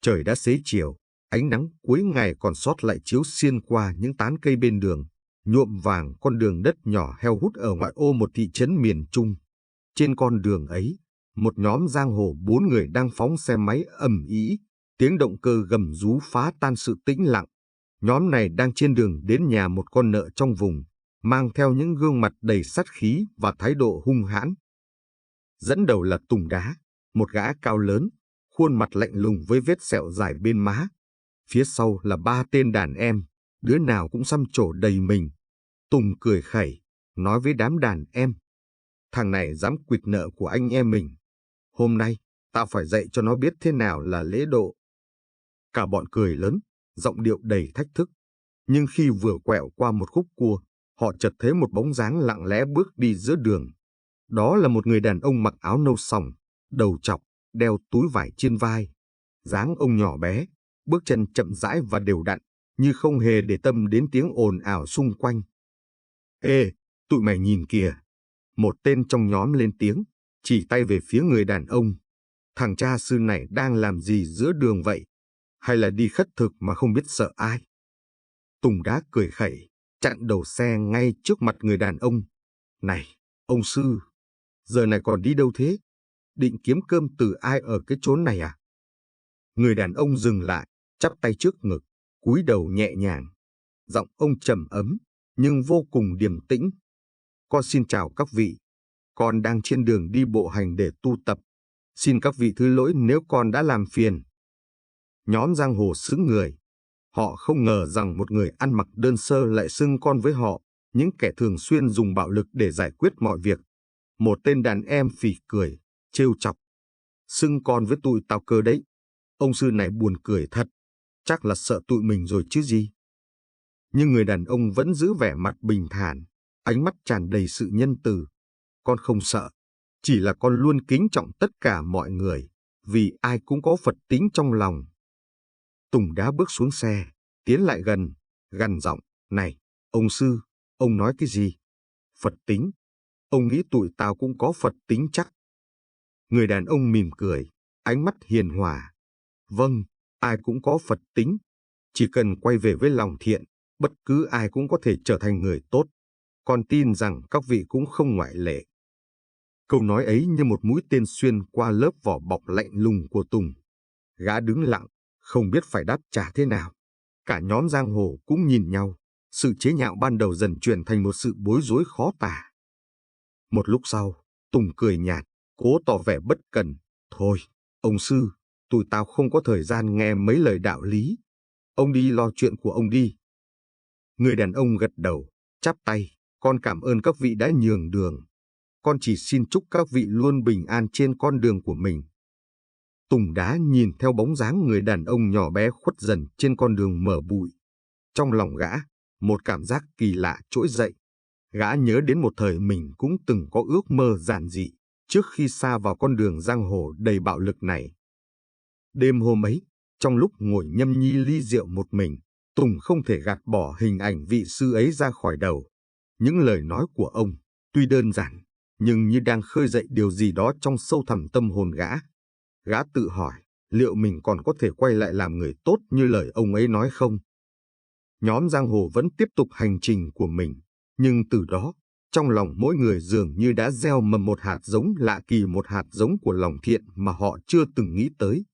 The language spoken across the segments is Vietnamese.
Trời đã xế chiều, ánh nắng cuối ngày còn sót lại chiếu xiên qua những tán cây bên đường, nhuộm vàng con đường đất nhỏ heo hút ở ngoại ô một thị trấn miền Trung. Trên con đường ấy, một nhóm giang hồ 4 người đang phóng xe máy ầm ĩ, tiếng động cơ gầm rú phá tan sự tĩnh lặng. Nhóm này đang trên đường đến nhà một con nợ trong vùng, mang theo những gương mặt đầy sát khí và thái độ hung hãn. Dẫn đầu là Tùng Đá, một gã cao lớn, khuôn mặt lạnh lùng với vết sẹo dài bên má. Phía sau là 3 tên đàn em, đứa nào cũng xăm trổ đầy mình. Tùng cười khẩy, nói với đám đàn em: thằng này dám quỵt nợ của anh em mình. Hôm nay, tao phải dạy cho nó biết thế nào là lễ độ. Cả bọn cười lớn, giọng điệu đầy thách thức. Nhưng khi vừa quẹo qua một khúc cua, họ chợt thấy một bóng dáng lặng lẽ bước đi giữa đường. Đó là một người đàn ông mặc áo nâu sòng, đầu trọc, đeo túi vải trên vai. Dáng ông nhỏ bé, bước chân chậm rãi và đều đặn, như không hề để tâm đến tiếng ồn ào xung quanh. Ê, tụi mày nhìn kìa! Một tên trong nhóm lên tiếng, chỉ tay về phía người đàn ông. Thằng cha sư này đang làm gì giữa đường vậy? Hay là đi khất thực mà không biết sợ ai? Tùng Đá cười khẩy, chặn đầu xe ngay trước mặt người đàn ông. Này, ông sư, giờ này còn đi đâu thế? Định kiếm cơm từ ai ở cái chốn này à? Người đàn ông dừng lại, chắp tay trước ngực, cúi đầu nhẹ nhàng. Giọng ông trầm ấm, nhưng vô cùng điềm tĩnh. Con xin chào các vị. Con đang trên đường đi bộ hành để tu tập. Xin các vị thứ lỗi nếu con đã làm phiền. Nhóm giang hồ sững người. Họ không ngờ rằng một người ăn mặc đơn sơ lại xưng con với họ, những kẻ thường xuyên dùng bạo lực để giải quyết mọi việc. Một tên đàn em phì cười, trêu chọc. Xưng con với tụi tao cơ đấy. Ông sư này buồn cười thật. Chắc là sợ tụi mình rồi chứ gì. Nhưng người đàn ông vẫn giữ vẻ mặt bình thản, ánh mắt tràn đầy sự nhân từ. Con không sợ, chỉ là con luôn kính trọng tất cả mọi người, vì ai cũng có Phật tính trong lòng. Tùng Đá bước xuống xe, tiến lại gần, gằn giọng: Này, ông sư, ông nói cái gì? Phật tính? Ông nghĩ tụi tao cũng có Phật tính chắc? Người đàn ông mỉm cười, ánh mắt hiền hòa. Vâng, ai cũng có Phật tính. Chỉ cần quay về với lòng thiện, bất cứ ai cũng có thể trở thành người tốt. Con tin rằng các vị cũng không ngoại lệ. Câu nói ấy như một mũi tên xuyên qua lớp vỏ bọc lạnh lùng của Tùng. Gã đứng lặng, không biết phải đáp trả thế nào. Cả nhóm giang hồ cũng nhìn nhau. Sự chế nhạo ban đầu dần chuyển thành một sự bối rối khó tả. Một lúc sau, Tùng cười nhạt, cố tỏ vẻ bất cần. Thôi, ông sư, tụi tao không có thời gian nghe mấy lời đạo lý. Ông đi lo chuyện của ông đi. Người đàn ông gật đầu, chắp tay. Con cảm ơn các vị đã nhường đường. Con chỉ xin chúc các vị luôn bình an trên con đường của mình. Tùng Đá nhìn theo bóng dáng người đàn ông nhỏ bé khuất dần trên con đường mờ bụi. Trong lòng gã, một cảm giác kỳ lạ trỗi dậy. Gã nhớ đến một thời mình cũng từng có ước mơ giản dị trước khi sa vào con đường giang hồ đầy bạo lực này. Đêm hôm ấy, trong lúc ngồi nhâm nhi ly rượu một mình, Tùng không thể gạt bỏ hình ảnh vị sư ấy ra khỏi đầu. Những lời nói của ông, tuy đơn giản, nhưng như đang khơi dậy điều gì đó trong sâu thẳm tâm hồn gã. Gã tự hỏi, liệu mình còn có thể quay lại làm người tốt như lời ông ấy nói không? Nhóm giang hồ vẫn tiếp tục hành trình của mình, nhưng từ đó, trong lòng mỗi người dường như đã gieo mầm một hạt giống lạ kỳ, một hạt giống của lòng thiện mà họ chưa từng nghĩ tới.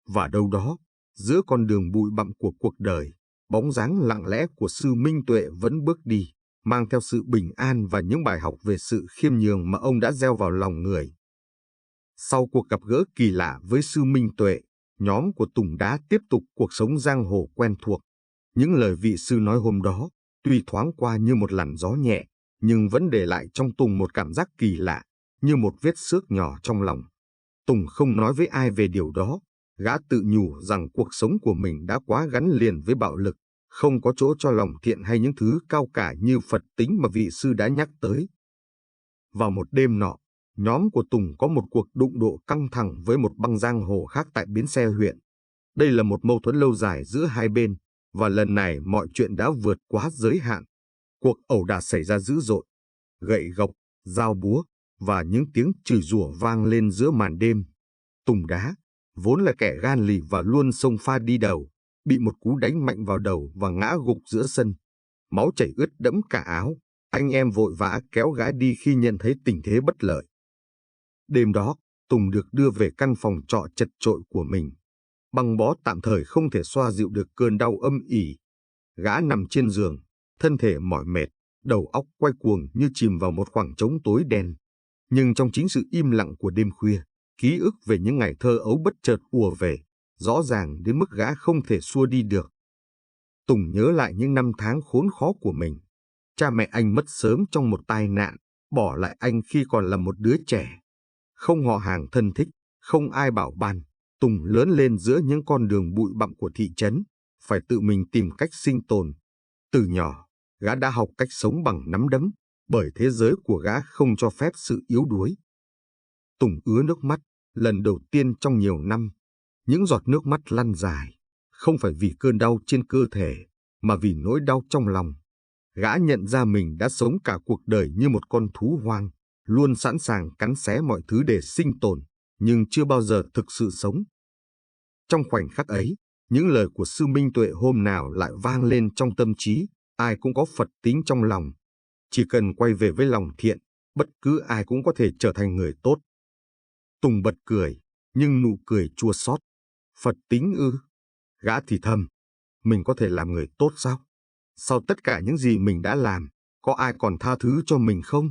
Và đâu đó, giữa con đường bụi bặm của cuộc đời, bóng dáng lặng lẽ của sư Minh Tuệ vẫn bước đi, mang theo sự bình an và những bài học về sự khiêm nhường mà ông đã gieo vào lòng người. Sau cuộc gặp gỡ kỳ lạ với sư Minh Tuệ, nhóm của Tùng Đá tiếp tục cuộc sống giang hồ quen thuộc. Những lời vị sư nói hôm đó, tuy thoáng qua như một làn gió nhẹ, nhưng vẫn để lại trong Tùng một cảm giác kỳ lạ, như một vết xước nhỏ trong lòng. Tùng không nói với ai về điều đó, gã tự nhủ rằng cuộc sống của mình đã quá gắn liền với bạo lực, không có chỗ cho lòng thiện hay những thứ cao cả như Phật tính mà vị sư đã nhắc tới. Vào một đêm nọ, nhóm của Tùng có một cuộc đụng độ căng thẳng với một băng giang hồ khác tại bến xe huyện. Đây là một mâu thuẫn lâu dài giữa hai bên, và lần này mọi chuyện đã vượt quá giới hạn. Cuộc ẩu đả xảy ra dữ dội, gậy gộc, dao búa và những tiếng chửi rủa vang lên giữa màn đêm. Tùng Đá, vốn là kẻ gan lì và luôn xông pha đi đầu, bị một cú đánh mạnh vào đầu và ngã gục giữa sân. Máu chảy ướt đẫm cả áo, anh em vội vã kéo gã đi khi nhận thấy tình thế bất lợi. Đêm đó, Tùng được đưa về căn phòng trọ chật chội của mình. Băng bó tạm thời không thể xoa dịu được cơn đau âm ỉ. Gã nằm trên giường, thân thể mỏi mệt, đầu óc quay cuồng như chìm vào một khoảng trống tối đen. Nhưng trong chính sự im lặng của đêm khuya, ký ức về những ngày thơ ấu bất chợt ùa về, rõ ràng đến mức gã không thể xua đi được. Tùng nhớ lại những năm tháng khốn khó của mình. Cha mẹ anh mất sớm trong một tai nạn, bỏ lại anh khi còn là một đứa trẻ. Không họ hàng thân thích, không ai bảo ban, Tùng lớn lên giữa những con đường bụi bặm của thị trấn, phải tự mình tìm cách sinh tồn. Từ nhỏ, gã đã học cách sống bằng nắm đấm, bởi thế giới của gã không cho phép sự yếu đuối. Tùng ứa nước mắt, lần đầu tiên trong nhiều năm. Những giọt nước mắt lăn dài, không phải vì cơn đau trên cơ thể, mà vì nỗi đau trong lòng. Gã nhận ra mình đã sống cả cuộc đời như một con thú hoang, luôn sẵn sàng cắn xé mọi thứ để sinh tồn, nhưng chưa bao giờ thực sự sống. Trong khoảnh khắc ấy, những lời của Sư Minh Tuệ hôm nào lại vang lên trong tâm trí, ai cũng có Phật tính trong lòng. Chỉ cần quay về với lòng thiện, bất cứ ai cũng có thể trở thành người tốt. Tùng bật cười, nhưng nụ cười chua xót. Phật tính ư? Gã thì thầm, mình có thể làm người tốt sao? Sau tất cả những gì mình đã làm, có ai còn tha thứ cho mình không?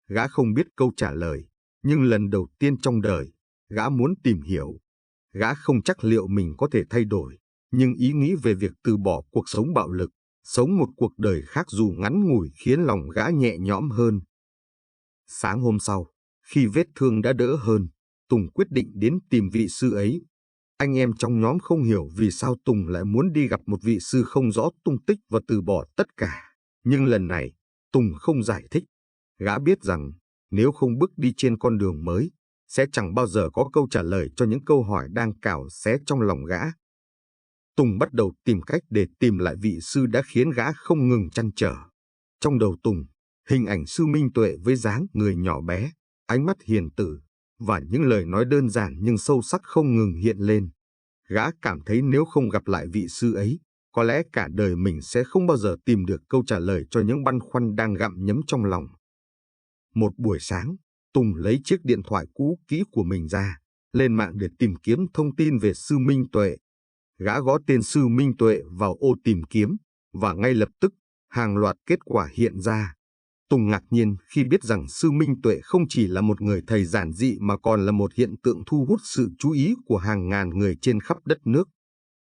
Gã không biết câu trả lời, nhưng lần đầu tiên trong đời, gã muốn tìm hiểu. Gã không chắc liệu mình có thể thay đổi, nhưng ý nghĩ về việc từ bỏ cuộc sống bạo lực, sống một cuộc đời khác dù ngắn ngủi khiến lòng gã nhẹ nhõm hơn. Sáng hôm sau, khi vết thương đã đỡ hơn, Tùng quyết định đến tìm vị sư ấy. Anh em trong nhóm không hiểu vì sao Tùng lại muốn đi gặp một vị sư không rõ tung tích và từ bỏ tất cả. Nhưng lần này, Tùng không giải thích. Gã biết rằng, nếu không bước đi trên con đường mới, sẽ chẳng bao giờ có câu trả lời cho những câu hỏi đang cào xé trong lòng gã. Tùng bắt đầu tìm cách để tìm lại vị sư đã khiến gã không ngừng trăn trở. Trong đầu Tùng, hình ảnh Sư Minh Tuệ với dáng người nhỏ bé, ánh mắt hiền từ, và những lời nói đơn giản nhưng sâu sắc không ngừng hiện lên. Gã cảm thấy nếu không gặp lại vị sư ấy, có lẽ cả đời mình sẽ không bao giờ tìm được câu trả lời cho những băn khoăn đang gặm nhấm trong lòng. Một buổi sáng, Tùng lấy chiếc điện thoại cũ kỹ của mình ra, lên mạng để tìm kiếm thông tin về Sư Minh Tuệ. Gã gõ tên Sư Minh Tuệ vào ô tìm kiếm, và ngay lập tức, hàng loạt kết quả hiện ra. Tùng ngạc nhiên khi biết rằng Sư Minh Tuệ không chỉ là một người thầy giản dị mà còn là một hiện tượng thu hút sự chú ý của hàng ngàn người trên khắp đất nước.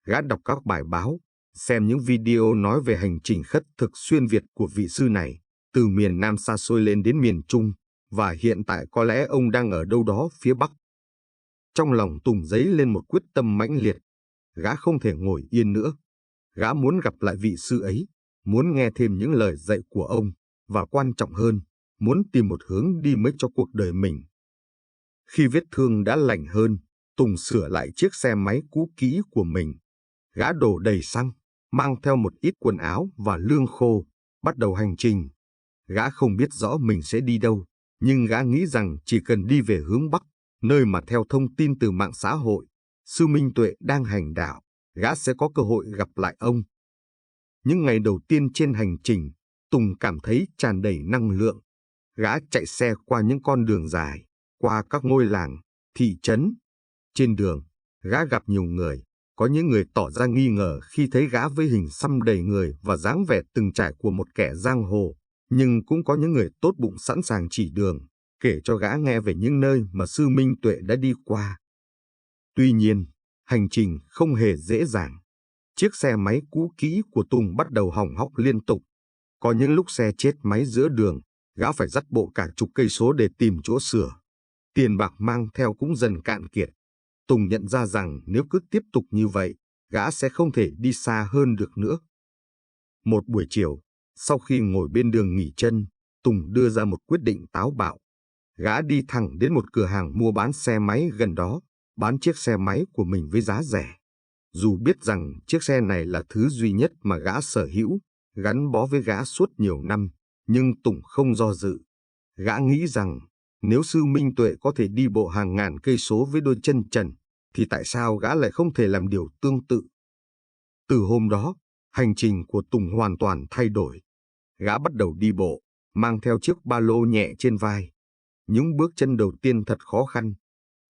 Gã đọc các bài báo, xem những video nói về hành trình khất thực xuyên Việt của vị sư này, từ miền Nam xa xôi lên đến miền Trung, và hiện tại có lẽ ông đang ở đâu đó phía Bắc. Trong lòng Tùng dấy lên một quyết tâm mãnh liệt. Gã không thể ngồi yên nữa. Gã muốn gặp lại vị sư ấy, muốn nghe thêm những lời dạy của ông, và quan trọng hơn, muốn tìm một hướng đi mới cho cuộc đời mình. Khi vết thương đã lành hơn, Tùng sửa lại chiếc xe máy cũ kỹ của mình. Gã đổ đầy xăng, mang theo một ít quần áo và lương khô, bắt đầu hành trình. Gã không biết rõ mình sẽ đi đâu, nhưng gã nghĩ rằng chỉ cần đi về hướng Bắc, nơi mà theo thông tin từ mạng xã hội, Sư Minh Tuệ đang hành đạo, gã sẽ có cơ hội gặp lại ông. Những ngày đầu tiên trên hành trình, Tùng cảm thấy tràn đầy năng lượng. Gã chạy xe qua những con đường dài, qua các ngôi làng, thị trấn. Trên đường, gã gặp nhiều người, có những người tỏ ra nghi ngờ khi thấy gã với hình xăm đầy người và dáng vẻ từng trải của một kẻ giang hồ, nhưng cũng có những người tốt bụng sẵn sàng chỉ đường, kể cho gã nghe về những nơi mà Sư Minh Tuệ đã đi qua. Tuy nhiên, hành trình không hề dễ dàng. Chiếc xe máy cũ kỹ của Tùng bắt đầu hỏng hóc liên tục. Có những lúc xe chết máy giữa đường, gã phải dắt bộ cả chục cây số để tìm chỗ sửa. Tiền bạc mang theo cũng dần cạn kiệt. Tùng nhận ra rằng nếu cứ tiếp tục như vậy, gã sẽ không thể đi xa hơn được nữa. Một buổi chiều, sau khi ngồi bên đường nghỉ chân, Tùng đưa ra một quyết định táo bạo. Gã đi thẳng đến một cửa hàng mua bán xe máy gần đó, bán chiếc xe máy của mình với giá rẻ. Dù biết rằng chiếc xe này là thứ duy nhất mà gã sở hữu, gắn bó với gã suốt nhiều năm, nhưng Tùng không do dự. Gã nghĩ rằng nếu Sư Minh Tuệ có thể đi bộ hàng ngàn cây số với đôi chân trần, thì tại sao gã lại không thể làm điều tương tự? Từ hôm đó, hành trình của Tùng hoàn toàn thay đổi. Gã bắt đầu đi bộ, mang theo chiếc ba lô nhẹ trên vai. Những bước chân đầu tiên thật khó khăn.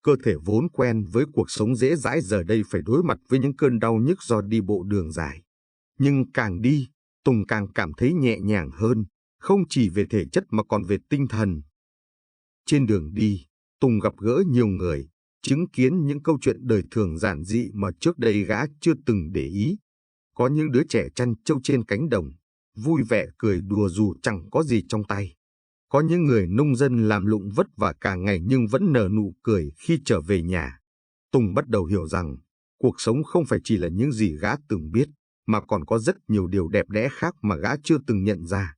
Cơ thể vốn quen với cuộc sống dễ dãi giờ đây phải đối mặt với những cơn đau nhức do đi bộ đường dài. Nhưng càng đi, Tùng càng cảm thấy nhẹ nhàng hơn, không chỉ về thể chất mà còn về tinh thần. Trên đường đi, Tùng gặp gỡ nhiều người, chứng kiến những câu chuyện đời thường giản dị mà trước đây gã chưa từng để ý. Có những đứa trẻ chăn trâu trên cánh đồng, vui vẻ cười đùa dù chẳng có gì trong tay. Có những người nông dân làm lụng vất vả cả ngày nhưng vẫn nở nụ cười khi trở về nhà. Tùng bắt đầu hiểu rằng, cuộc sống không phải chỉ là những gì gã từng biết, mà còn có rất nhiều điều đẹp đẽ khác mà gã chưa từng nhận ra.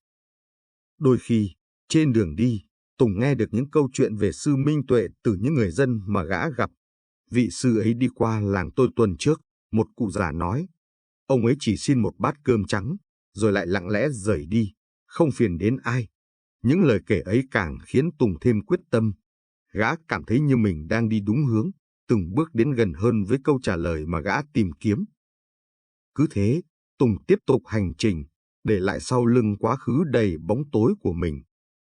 Đôi khi, trên đường đi, Tùng nghe được những câu chuyện về sư Minh Tuệ từ những người dân mà gã gặp. Vị sư ấy đi qua làng tôi tuần trước, một cụ già nói. Ông ấy chỉ xin một bát cơm trắng, rồi lại lặng lẽ rời đi, không phiền đến ai. Những lời kể ấy càng khiến Tùng thêm quyết tâm. Gã cảm thấy như mình đang đi đúng hướng, từng bước đến gần hơn với câu trả lời mà gã tìm kiếm. Cứ thế, Tùng tiếp tục hành trình, để lại sau lưng quá khứ đầy bóng tối của mình.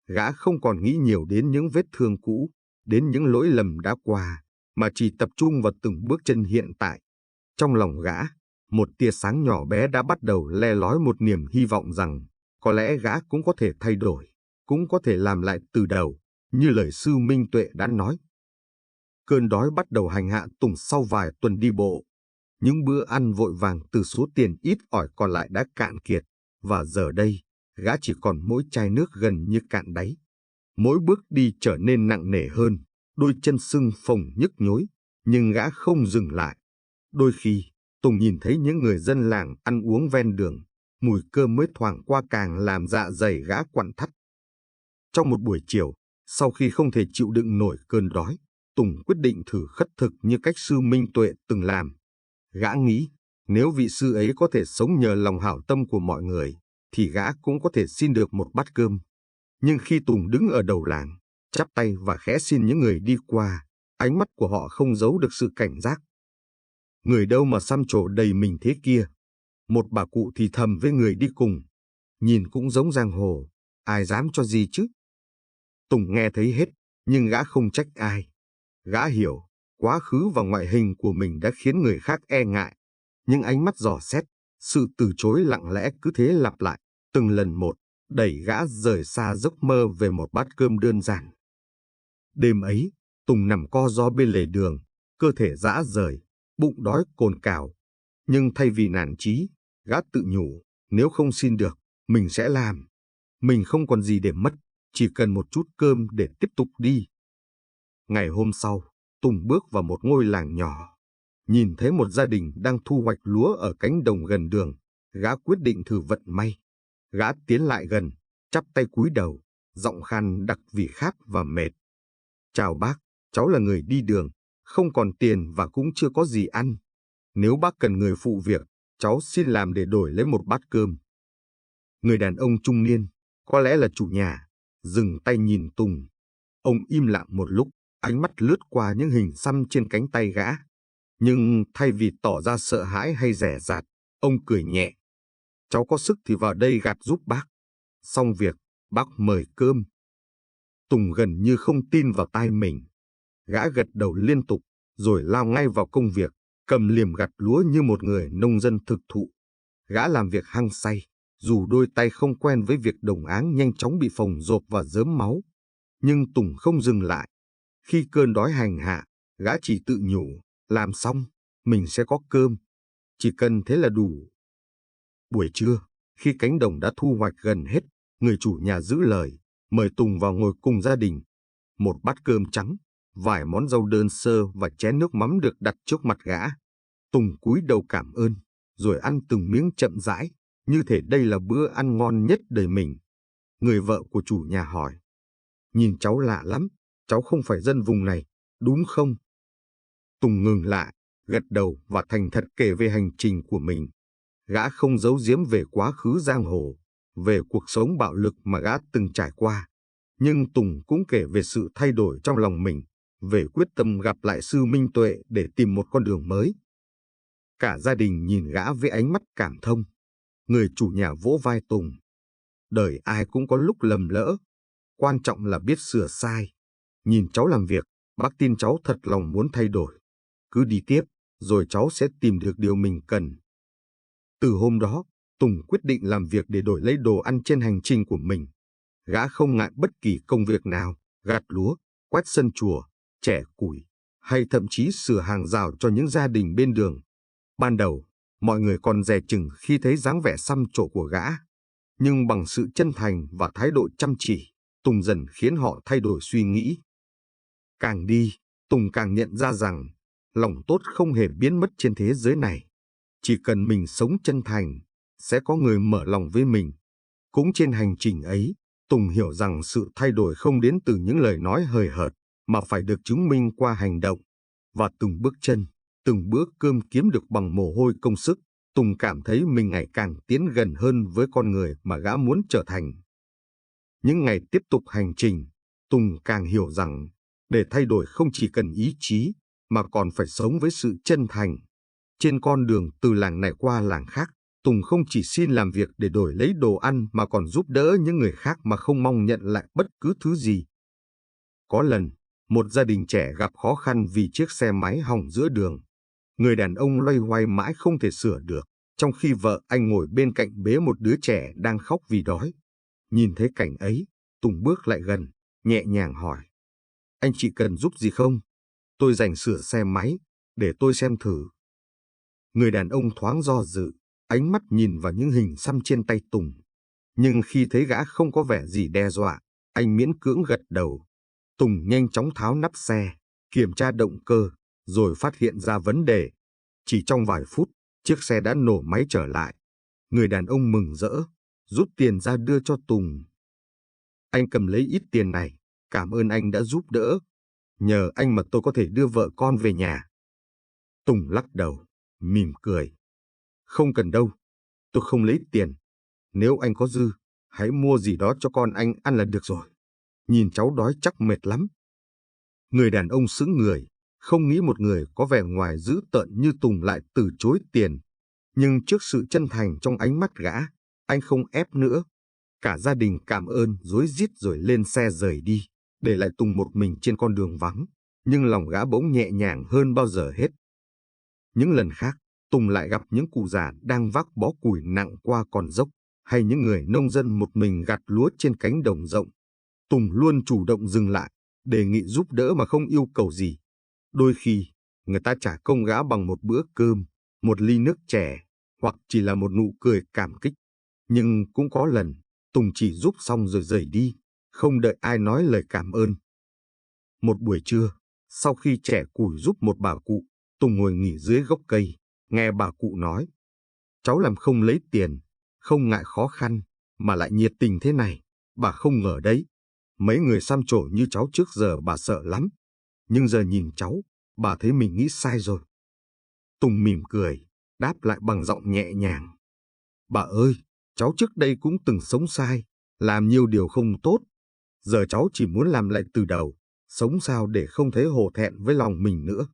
Gã không còn nghĩ nhiều đến những vết thương cũ, đến những lỗi lầm đã qua, mà chỉ tập trung vào từng bước chân hiện tại. Trong lòng gã, một tia sáng nhỏ bé đã bắt đầu le lói một niềm hy vọng rằng có lẽ gã cũng có thể thay đổi, cũng có thể làm lại từ đầu, như lời sư Minh Tuệ đã nói. Cơn đói bắt đầu hành hạ Tùng sau vài tuần đi bộ. Những bữa ăn vội vàng từ số tiền ít ỏi còn lại đã cạn kiệt, và giờ đây, gã chỉ còn mỗi chai nước gần như cạn đáy. Mỗi bước đi trở nên nặng nề hơn, đôi chân sưng phồng nhức nhối, nhưng gã không dừng lại. Đôi khi, Tùng nhìn thấy những người dân làng ăn uống ven đường, mùi cơm mới thoảng qua càng làm dạ dày gã quặn thắt. Trong một buổi chiều, sau khi không thể chịu đựng nổi cơn đói, Tùng quyết định thử khất thực như cách sư Minh Tuệ từng làm. Gã nghĩ, nếu vị sư ấy có thể sống nhờ lòng hảo tâm của mọi người, thì gã cũng có thể xin được một bát cơm. Nhưng khi Tùng đứng ở đầu làng, chắp tay và khẽ xin những người đi qua, ánh mắt của họ không giấu được sự cảnh giác. Người đâu mà xăm trổ đầy mình thế kia? Một bà cụ thì thầm với người đi cùng. Nhìn cũng giống giang hồ, ai dám cho gì chứ? Tùng nghe thấy hết, nhưng gã không trách ai. Gã hiểu, quá khứ và ngoại hình của mình đã khiến người khác e ngại. Nhưng ánh mắt dò xét, sự từ chối lặng lẽ cứ thế lặp lại, từng lần một, đẩy gã rời xa giấc mơ về một bát cơm đơn giản. Đêm ấy, Tùng nằm co ro bên lề đường, cơ thể rã rời, bụng đói cồn cào. Nhưng thay vì nản chí, gã tự nhủ, nếu không xin được, mình sẽ làm. Mình không còn gì để mất, chỉ cần một chút cơm để tiếp tục đi. Ngày hôm sau, Tùng bước vào một ngôi làng nhỏ. Nhìn thấy một gia đình đang thu hoạch lúa ở cánh đồng gần đường, gã quyết định thử vận may. Gã tiến lại gần, chắp tay cúi đầu, giọng khan đặc vì khát và mệt. Chào bác, cháu là người đi đường, không còn tiền và cũng chưa có gì ăn. Nếu bác cần người phụ việc, cháu xin làm để đổi lấy một bát cơm. Người đàn ông trung niên, có lẽ là chủ nhà, dừng tay nhìn Tùng. Ông im lặng một lúc, ánh mắt lướt qua những hình xăm trên cánh tay gã. Nhưng thay vì tỏ ra sợ hãi hay dè dặt, ông cười nhẹ. Cháu có sức thì vào đây gặt giúp bác. Xong việc, bác mời cơm. Tùng gần như không tin vào tai mình. Gã gật đầu liên tục, rồi lao ngay vào công việc, cầm liềm gặt lúa như một người nông dân thực thụ. Gã làm việc hăng say, dù đôi tay không quen với việc đồng áng nhanh chóng bị phồng rộp và rớm máu. Nhưng Tùng không dừng lại. Khi cơn đói hành hạ, gã chỉ tự nhủ, làm xong, mình sẽ có cơm. Chỉ cần thế là đủ. Buổi trưa, khi cánh đồng đã thu hoạch gần hết, người chủ nhà giữ lời, mời Tùng vào ngồi cùng gia đình. Một bát cơm trắng, vài món rau đơn sơ và chén nước mắm được đặt trước mặt gã. Tùng cúi đầu cảm ơn, rồi ăn từng miếng chậm rãi, như thể đây là bữa ăn ngon nhất đời mình. Người vợ của chủ nhà hỏi, nhìn cháu lạ lắm, cháu không phải dân vùng này, đúng không? Tùng ngừng lại, gật đầu và thành thật kể về hành trình của mình. Gã không giấu giếm về quá khứ giang hồ, về cuộc sống bạo lực mà gã từng trải qua. Nhưng Tùng cũng kể về sự thay đổi trong lòng mình, về quyết tâm gặp lại sư Minh Tuệ để tìm một con đường mới. Cả gia đình nhìn gã với ánh mắt cảm thông. Người chủ nhà vỗ vai Tùng. Đời ai cũng có lúc lầm lỡ, quan trọng là biết sửa sai. Nhìn cháu làm việc, bác tin cháu thật lòng muốn thay đổi. Cứ đi tiếp, rồi cháu sẽ tìm được điều mình cần. Từ hôm đó, Tùng quyết định làm việc để đổi lấy đồ ăn trên hành trình của mình. Gã không ngại bất kỳ công việc nào, gặt lúa, quét sân chùa, chẻ củi, hay thậm chí sửa hàng rào cho những gia đình bên đường. Ban đầu, mọi người còn dè chừng khi thấy dáng vẻ xăm trổ của gã. Nhưng bằng sự chân thành và thái độ chăm chỉ, Tùng dần khiến họ thay đổi suy nghĩ. Càng đi, Tùng càng nhận ra rằng lòng tốt không hề biến mất trên thế giới này. Chỉ cần mình sống chân thành, sẽ có người mở lòng với mình. Cũng trên hành trình ấy, Tùng hiểu rằng sự thay đổi không đến từ những lời nói hời hợt, mà phải được chứng minh qua hành động. Và từng bước chân, từng bữa cơm kiếm được bằng mồ hôi công sức, Tùng cảm thấy mình ngày càng tiến gần hơn với con người mà gã muốn trở thành. Những ngày tiếp tục hành trình, Tùng càng hiểu rằng để thay đổi không chỉ cần ý chí, mà còn phải sống với sự chân thành. Trên con đường từ làng này qua làng khác, Tùng không chỉ xin làm việc để đổi lấy đồ ăn mà còn giúp đỡ những người khác mà không mong nhận lại bất cứ thứ gì. Có lần, một gia đình trẻ gặp khó khăn vì chiếc xe máy hỏng giữa đường. Người đàn ông loay hoay mãi không thể sửa được, trong khi vợ anh ngồi bên cạnh bế một đứa trẻ đang khóc vì đói. Nhìn thấy cảnh ấy, Tùng bước lại gần, nhẹ nhàng hỏi. Anh chị cần giúp gì không? Tôi rảnh sửa xe máy, để tôi xem thử. Người đàn ông thoáng do dự, ánh mắt nhìn vào những hình xăm trên tay Tùng. Nhưng khi thấy gã không có vẻ gì đe dọa, anh miễn cưỡng gật đầu. Tùng nhanh chóng tháo nắp xe, kiểm tra động cơ, rồi phát hiện ra vấn đề. Chỉ trong vài phút, chiếc xe đã nổ máy trở lại. Người đàn ông mừng rỡ, rút tiền ra đưa cho Tùng. Anh cầm lấy ít tiền này, cảm ơn anh đã giúp đỡ. Nhờ anh mà tôi có thể đưa vợ con về nhà. Tùng lắc đầu, mỉm cười. Không cần đâu, tôi không lấy tiền. Nếu anh có dư, hãy mua gì đó cho con anh ăn là được rồi. Nhìn cháu đói chắc mệt lắm. Người đàn ông sững người, không nghĩ một người có vẻ ngoài dữ tợn như Tùng lại từ chối tiền. Nhưng trước sự chân thành trong ánh mắt gã, anh không ép nữa. Cả gia đình cảm ơn rối rít rồi lên xe rời đi, để lại Tùng một mình trên con đường vắng. Nhưng lòng gã bỗng nhẹ nhàng hơn bao giờ hết. Những lần khác, Tùng lại gặp những cụ già đang vác bó củi nặng qua con dốc, hay những người nông dân một mình gặt lúa trên cánh đồng rộng. Tùng luôn chủ động dừng lại, đề nghị giúp đỡ mà không yêu cầu gì. Đôi khi, người ta trả công gã bằng một bữa cơm, một ly nước chè, hoặc chỉ là một nụ cười cảm kích. Nhưng cũng có lần, Tùng chỉ giúp xong rồi rời đi, không đợi ai nói lời cảm ơn. Một buổi trưa, sau khi chẻ củi giúp một bà cụ, Tùng ngồi nghỉ dưới gốc cây, nghe bà cụ nói. Cháu làm không lấy tiền, không ngại khó khăn, mà lại nhiệt tình thế này, bà không ngờ đấy. Mấy người xăm trổ như cháu trước giờ bà sợ lắm. Nhưng giờ nhìn cháu, bà thấy mình nghĩ sai rồi. Tùng mỉm cười, đáp lại bằng giọng nhẹ nhàng. Bà ơi, cháu trước đây cũng từng sống sai, làm nhiều điều không tốt. Giờ cháu chỉ muốn làm lại từ đầu, sống sao để không thấy hổ thẹn với lòng mình nữa.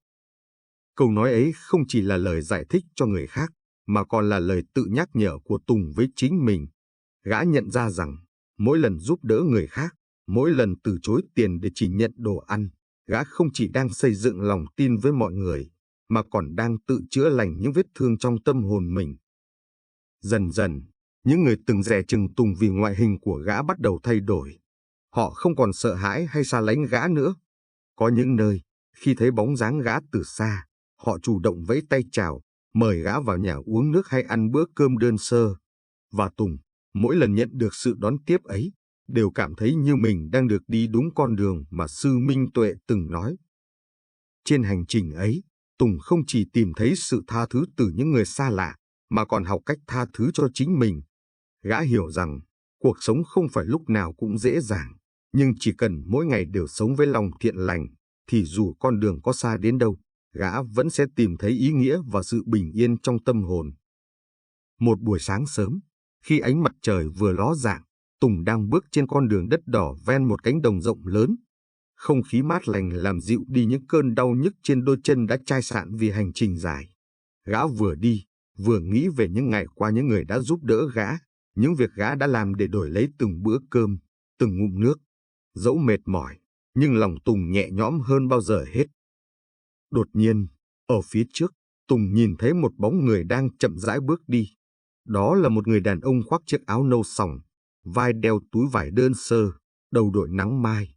Câu nói ấy không chỉ là lời giải thích cho người khác, mà còn là lời tự nhắc nhở của Tùng với chính mình. Gã nhận ra rằng, mỗi lần giúp đỡ người khác, mỗi lần từ chối tiền để chỉ nhận đồ ăn, gã không chỉ đang xây dựng lòng tin với mọi người, mà còn đang tự chữa lành những vết thương trong tâm hồn mình. Dần dần, những người từng dè chừng Tùng vì ngoại hình của gã bắt đầu thay đổi. Họ không còn sợ hãi hay xa lánh gã nữa. Có những nơi, khi thấy bóng dáng gã từ xa, họ chủ động vẫy tay chào, mời gã vào nhà uống nước hay ăn bữa cơm đơn sơ. Và Tùng, mỗi lần nhận được sự đón tiếp ấy, đều cảm thấy như mình đang được đi đúng con đường mà sư Minh Tuệ từng nói. Trên hành trình ấy, Tùng không chỉ tìm thấy sự tha thứ từ những người xa lạ, mà còn học cách tha thứ cho chính mình. Gã hiểu rằng, cuộc sống không phải lúc nào cũng dễ dàng, nhưng chỉ cần mỗi ngày đều sống với lòng thiện lành, thì dù con đường có xa đến đâu, gã vẫn sẽ tìm thấy ý nghĩa và sự bình yên trong tâm hồn. Một buổi sáng sớm, khi ánh mặt trời vừa ló dạng, Tùng đang bước trên con đường đất đỏ ven một cánh đồng rộng lớn. Không khí mát lành làm dịu đi những cơn đau nhức trên đôi chân đã chai sạn vì hành trình dài. Gã vừa đi, vừa nghĩ về những ngày qua những người đã giúp đỡ gã, những việc gã đã làm để đổi lấy từng bữa cơm, từng ngụm nước. Dẫu mệt mỏi, nhưng lòng Tùng nhẹ nhõm hơn bao giờ hết. Đột nhiên, ở phía trước, Tùng nhìn thấy một bóng người đang chậm rãi bước đi. Đó là một người đàn ông khoác chiếc áo nâu sòng, vai đeo túi vải đơn sơ, đầu đội nắng mai.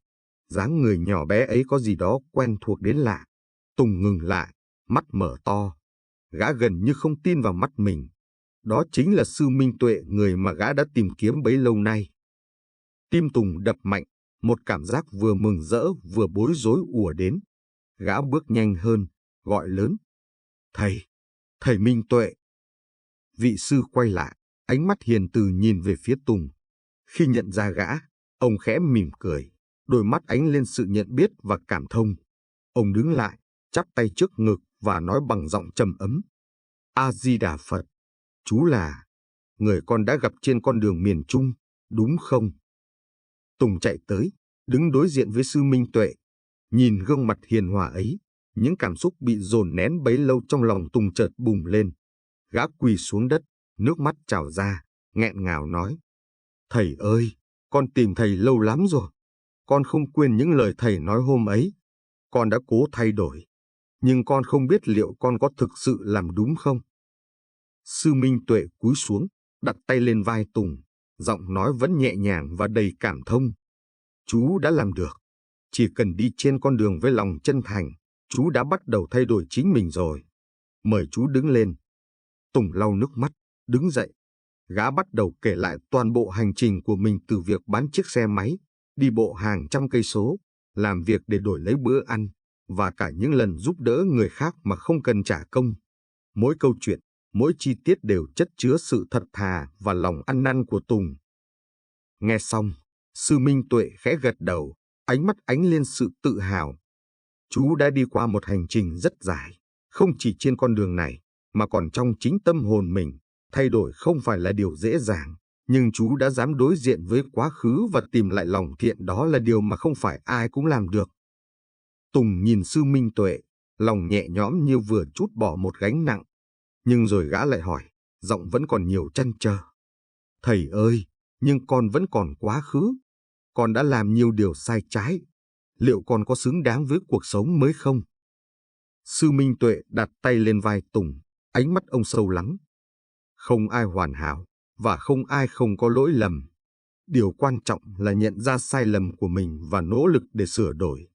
Dáng người nhỏ bé ấy có gì đó quen thuộc đến lạ. Tùng ngừng lại, mắt mở to. Gã gần như không tin vào mắt mình. Đó chính là Sư Minh Tuệ, người mà gã đã tìm kiếm bấy lâu nay. Tim Tùng đập mạnh, một cảm giác vừa mừng rỡ vừa bối rối ùa đến. Gã bước nhanh hơn, gọi lớn. Thầy, thầy Minh Tuệ. Vị sư quay lại, ánh mắt hiền từ nhìn về phía Tùng. Khi nhận ra gã, ông khẽ mỉm cười, đôi mắt ánh lên sự nhận biết và cảm thông. Ông đứng lại, chắp tay trước ngực và nói bằng giọng trầm ấm. A-di-đà Phật, chú là người con đã gặp trên con đường miền Trung, đúng không? Tùng chạy tới, đứng đối diện với Sư Minh Tuệ. Nhìn gương mặt hiền hòa ấy, những cảm xúc bị dồn nén bấy lâu trong lòng Tùng chợt bùng lên. Gã quỳ xuống đất, nước mắt trào ra, nghẹn ngào nói. Thầy ơi, con tìm thầy lâu lắm rồi. Con không quên những lời thầy nói hôm ấy. Con đã cố thay đổi, nhưng con không biết liệu con có thực sự làm đúng không? Sư Minh Tuệ cúi xuống, đặt tay lên vai Tùng, giọng nói vẫn nhẹ nhàng và đầy cảm thông. Chú đã làm được. Chỉ cần đi trên con đường với lòng chân thành, chú đã bắt đầu thay đổi chính mình rồi. Mời chú đứng lên. Tùng lau nước mắt, đứng dậy. Gã bắt đầu kể lại toàn bộ hành trình của mình, từ việc bán chiếc xe máy, đi bộ hàng trăm cây số, làm việc để đổi lấy bữa ăn, và cả những lần giúp đỡ người khác mà không cần trả công. Mỗi câu chuyện, mỗi chi tiết đều chất chứa sự thật thà và lòng ăn năn của Tùng. Nghe xong, Sư Minh Tuệ khẽ gật đầu, ánh mắt ánh lên sự tự hào. Chú đã đi qua một hành trình rất dài, không chỉ trên con đường này, mà còn trong chính tâm hồn mình. Thay đổi không phải là điều dễ dàng, nhưng chú đã dám đối diện với quá khứ và tìm lại lòng thiện, đó là điều mà không phải ai cũng làm được. Tùng nhìn Sư Minh Tuệ, lòng nhẹ nhõm như vừa trút bỏ một gánh nặng. Nhưng rồi gã lại hỏi, giọng vẫn còn nhiều trăn trở. Thầy ơi, nhưng con vẫn còn quá khứ. Con đã làm nhiều điều sai trái. Liệu con có xứng đáng với cuộc sống mới không? Sư Minh Tuệ đặt tay lên vai Tùng, ánh mắt ông sâu lắng. Không ai hoàn hảo, và không ai không có lỗi lầm. Điều quan trọng là nhận ra sai lầm của mình và nỗ lực để sửa đổi.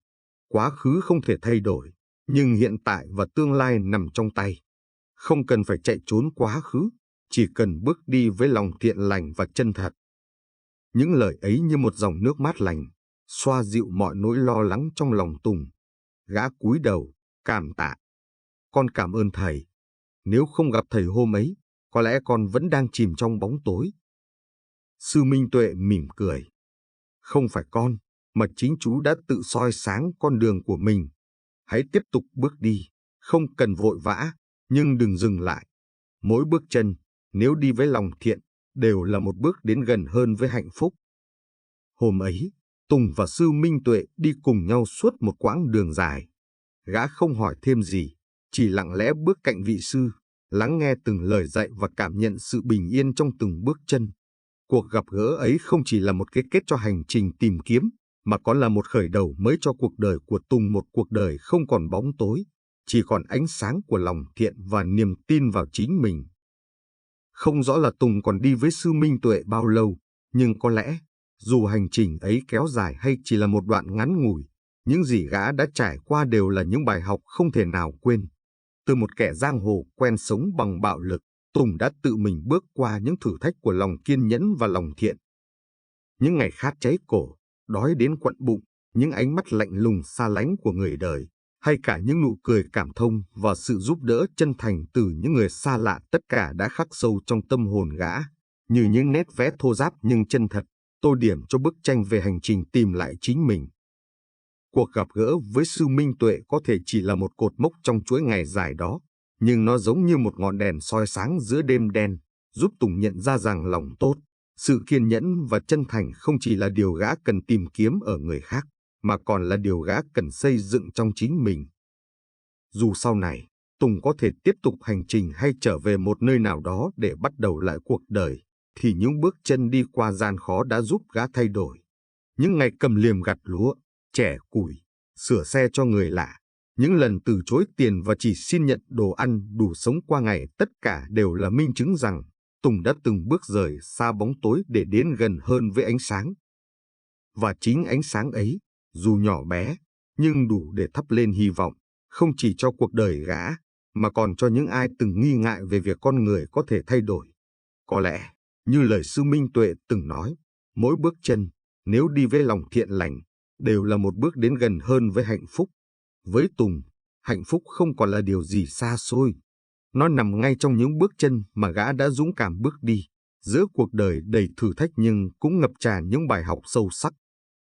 Quá khứ không thể thay đổi, nhưng hiện tại và tương lai nằm trong tay. Không cần phải chạy trốn quá khứ, chỉ cần bước đi với lòng thiện lành và chân thật. Những lời ấy như một dòng nước mát lành, xoa dịu mọi nỗi lo lắng trong lòng Tùng. Gã cúi đầu, cảm tạ. Con cảm ơn thầy. Nếu không gặp thầy hôm ấy, có lẽ con vẫn đang chìm trong bóng tối. Sư Minh Tuệ mỉm cười. Không phải con, mà chính chú đã tự soi sáng con đường của mình. Hãy tiếp tục bước đi, không cần vội vã, nhưng đừng dừng lại. Mỗi bước chân, nếu đi với lòng thiện, đều là một bước đến gần hơn với hạnh phúc. Hôm ấy, Tùng và Sư Minh Tuệ đi cùng nhau suốt một quãng đường dài. Gã không hỏi thêm gì, chỉ lặng lẽ bước cạnh vị sư, lắng nghe từng lời dạy và cảm nhận sự bình yên trong từng bước chân. Cuộc gặp gỡ ấy không chỉ là một cái kết cho hành trình tìm kiếm, mà còn là một khởi đầu mới cho cuộc đời của Tùng, một cuộc đời không còn bóng tối, chỉ còn ánh sáng của lòng thiện và niềm tin vào chính mình. Không rõ là Tùng còn đi với Sư Minh Tuệ bao lâu, nhưng có lẽ, dù hành trình ấy kéo dài hay chỉ là một đoạn ngắn ngủi, những gì gã đã trải qua đều là những bài học không thể nào quên. Từ một kẻ giang hồ quen sống bằng bạo lực, Tùng đã tự mình bước qua những thử thách của lòng kiên nhẫn và lòng thiện. Những ngày khát cháy cổ, đói đến quặn bụng, những ánh mắt lạnh lùng xa lánh của người đời, hay cả những nụ cười cảm thông và sự giúp đỡ chân thành từ những người xa lạ, tất cả đã khắc sâu trong tâm hồn gã, như những nét vẽ thô ráp nhưng chân thật, tô điểm cho bức tranh về hành trình tìm lại chính mình. Cuộc gặp gỡ với Sư Minh Tuệ có thể chỉ là một cột mốc trong chuỗi ngày dài đó, nhưng nó giống như một ngọn đèn soi sáng giữa đêm đen, giúp Tùng nhận ra rằng lòng tốt, sự kiên nhẫn và chân thành không chỉ là điều gã cần tìm kiếm ở người khác, mà còn là điều gã cần xây dựng trong chính mình. Dù sau này, Tùng có thể tiếp tục hành trình hay trở về một nơi nào đó để bắt đầu lại cuộc đời, thì những bước chân đi qua gian khó đã giúp gã thay đổi. Những ngày cầm liềm gặt lúa, chẻ củi, sửa xe cho người lạ, những lần từ chối tiền và chỉ xin nhận đồ ăn đủ sống qua ngày, tất cả đều là minh chứng rằng Tùng đã từng bước rời xa bóng tối để đến gần hơn với ánh sáng. Và chính ánh sáng ấy, dù nhỏ bé, nhưng đủ để thắp lên hy vọng, không chỉ cho cuộc đời gã, mà còn cho những ai từng nghi ngại về việc con người có thể thay đổi. Có lẽ, như lời sư Minh Tuệ từng nói, mỗi bước chân, nếu đi với lòng thiện lành, đều là một bước đến gần hơn với hạnh phúc. Với Tùng, hạnh phúc không còn là điều gì xa xôi. Nó nằm ngay trong những bước chân mà gã đã dũng cảm bước đi, giữa cuộc đời đầy thử thách nhưng cũng ngập tràn những bài học sâu sắc.